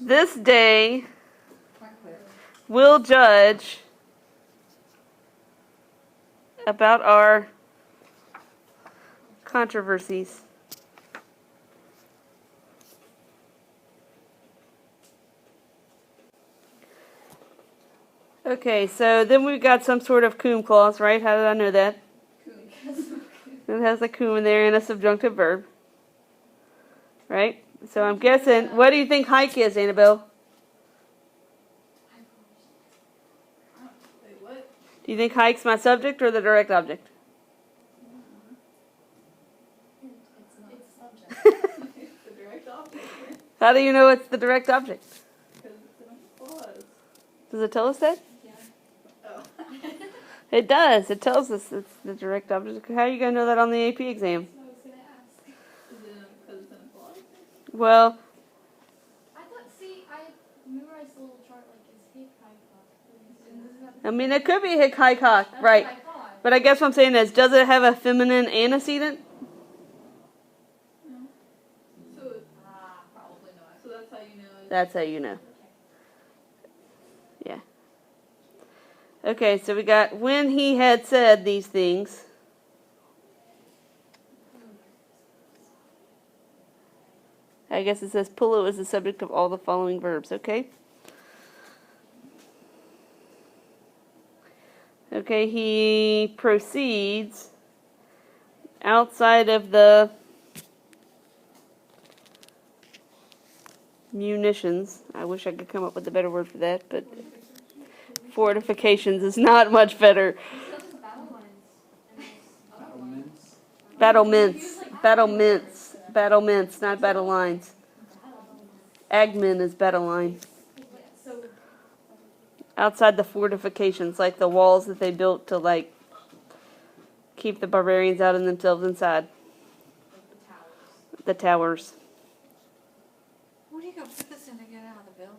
This day will judge about our controversies. Okay, so then we've got some sort of coom clause, right? How did I know that? It has a coom in there and a subjunctive verb. Right? So I'm guessing, what do you think hike is, Annabelle? Do you think hike's my subject or the direct object? It's subject. It's the direct object. How do you know it's the direct object? Because it's in a clause. Does it tell us that? Yeah. Oh. It does. It tells us it's the direct object. How are you going to know that on the AP exam? I was going to ask. Is it because it's in a clause? Well, I memorized the little chart like it's hick, high, cock. I mean, it could be hick, high, cock, That's right. what I thought. But I guess what I'm saying is, does it have a feminine antecedent? No. So, probably not. So that's how you know it's... That's how you know. Yeah. Okay, so we got, when he had said these things. I guess it says Pullo is the subject of all the following verbs, okay? Okay, he proceeds outside of the munitions. I wish I could come up with a better word for that, but fortifications is not much better. Battlements, not battle lines. Agmen is battle line. Outside the fortifications, like the walls that they built to like keep the barbarians out and themselves inside. The towers. What are you going to put this in to get out of the building?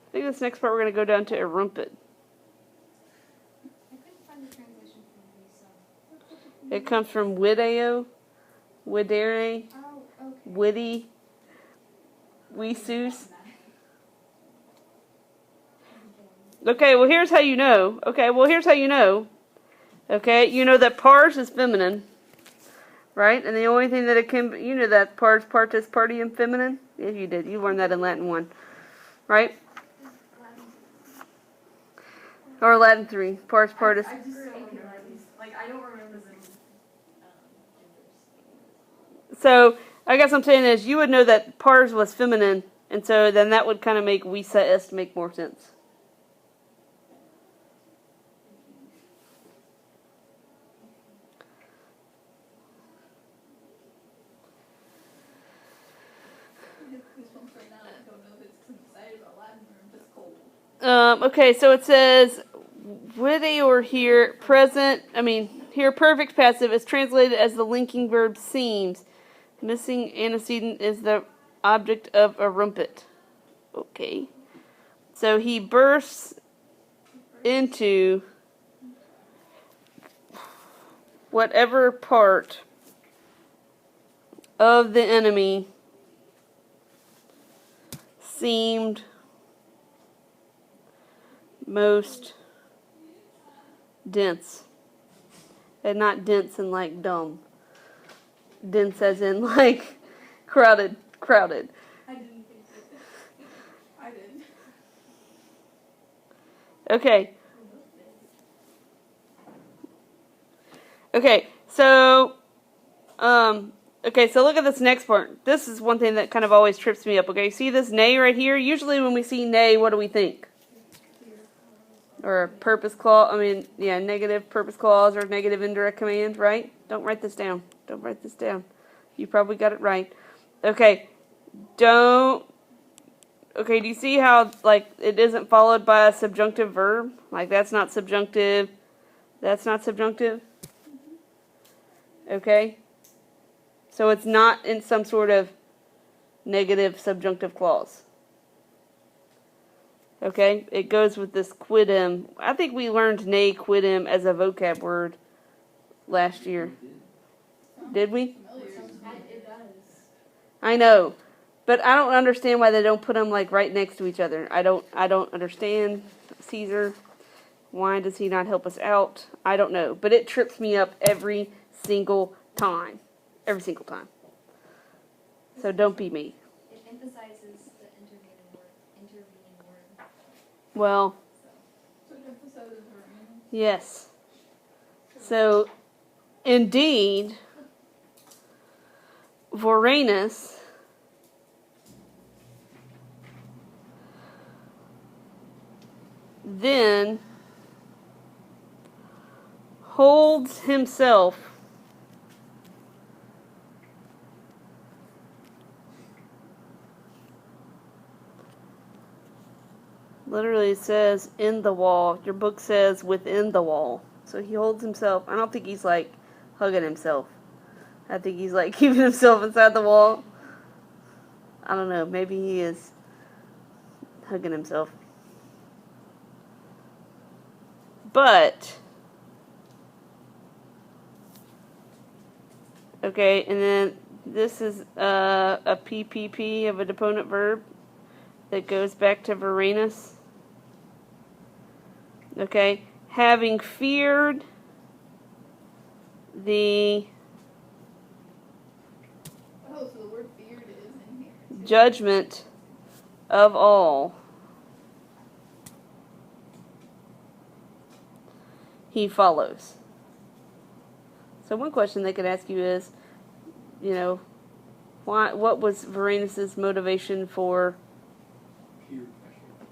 I think this next part we're going to go down to Erumpet. I couldn't find the translation for Lisa. It comes from Wideo, Widere, Oh, okay. Witty, Wisus. Okay, well here's how you know. Okay, you know that pars is feminine, right? And the only thing that it can, you know that pars, partus, partium feminine? Yes, you did. You learned that in Latin 1, right? Or Latin 3, pars, partus. I just don't remember these. Like, I don't remember them. So, I guess what I'm saying is you would know that pars was feminine, and so then that would kind of make visa est make more sense. Okay, so it says, Wideur here, present, here perfect passive is translated as the linking verb seems. Missing antecedent is the object of Erumpet. Okay. So he bursts into whatever part of the enemy seemed most dense. And not dense and like dumb. Dense as in like crowded. I didn't think that. I did. Okay. So look at this next part. This is one thing that kind of always trips me up. Okay, see this nay right here? Usually when we see nay, what do we think? Or a purpose clause, negative purpose clause or negative indirect command, right? Don't write this down. You probably got it right. Okay, do you see how, like, it isn't followed by a subjunctive verb? Like, that's not subjunctive. Okay? So it's not in some sort of negative subjunctive clause. Okay? It goes with this quidem. I think we learned ne quidem as a vocab word last year. Did we? It does. I know. But I don't understand why they don't put them like right next to each other. I don't understand Caesar. Why does he not help us out? I don't know. But it trips me up every single time. Every single time. So don't be me. It emphasizes the intervening word. Well, So it emphasizes Varanus. yes. So, indeed, Vorenus then holds himself literally, it says in the wall. Your book says within the wall. So he holds himself. I don't think he's like hugging himself. I think he's like keeping himself inside the wall. I don't know. Maybe he is hugging himself. But, okay, and then this is a PPP of a deponent verb that goes back to Varenus. Okay, having feared the Oh, so the word feared is in here. too. judgment of all, he follows. So one question they could ask you is, you know, what was Varenus's motivation for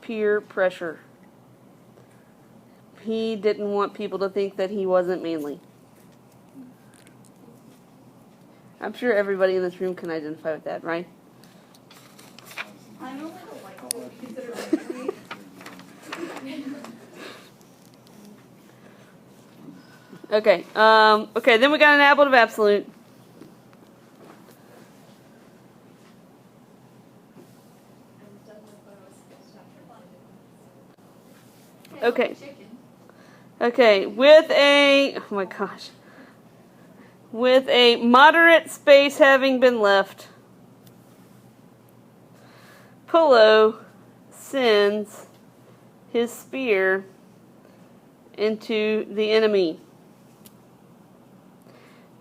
peer pressure? He didn't want people to think that he wasn't manly. I'm sure everybody in this room can identify with that, right? I know I don't like what we consider manly. Okay, okay, then we got an ablative absolute. I'm done with what I was supposed to have. Okay. Chicken. Okay, with a, oh my gosh, with a moderate space having been left, Pullo sends his spear into the enemy.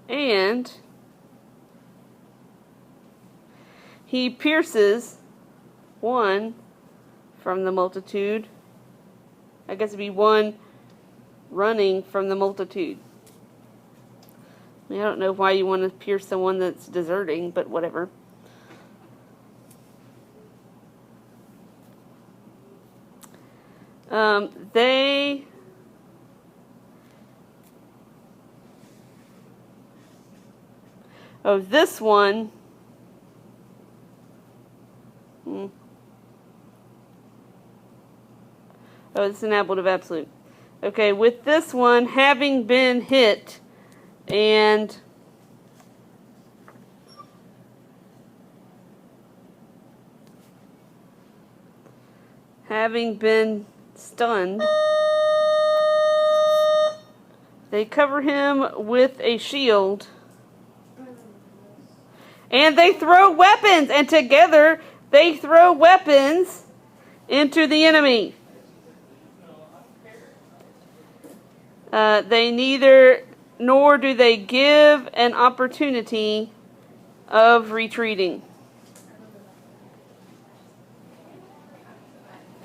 And he pierces one from the multitude. I guess it'd be one running from the multitude. I mean, I don't know why you want to pierce someone that's deserting, but whatever. This one. Oh, it's an ablative absolute. Okay, with this one having been hit and having been stunned, they cover him with a shield and they throw weapons, and together they throw weapons into the enemy. They neither nor do they give an opportunity of retreating.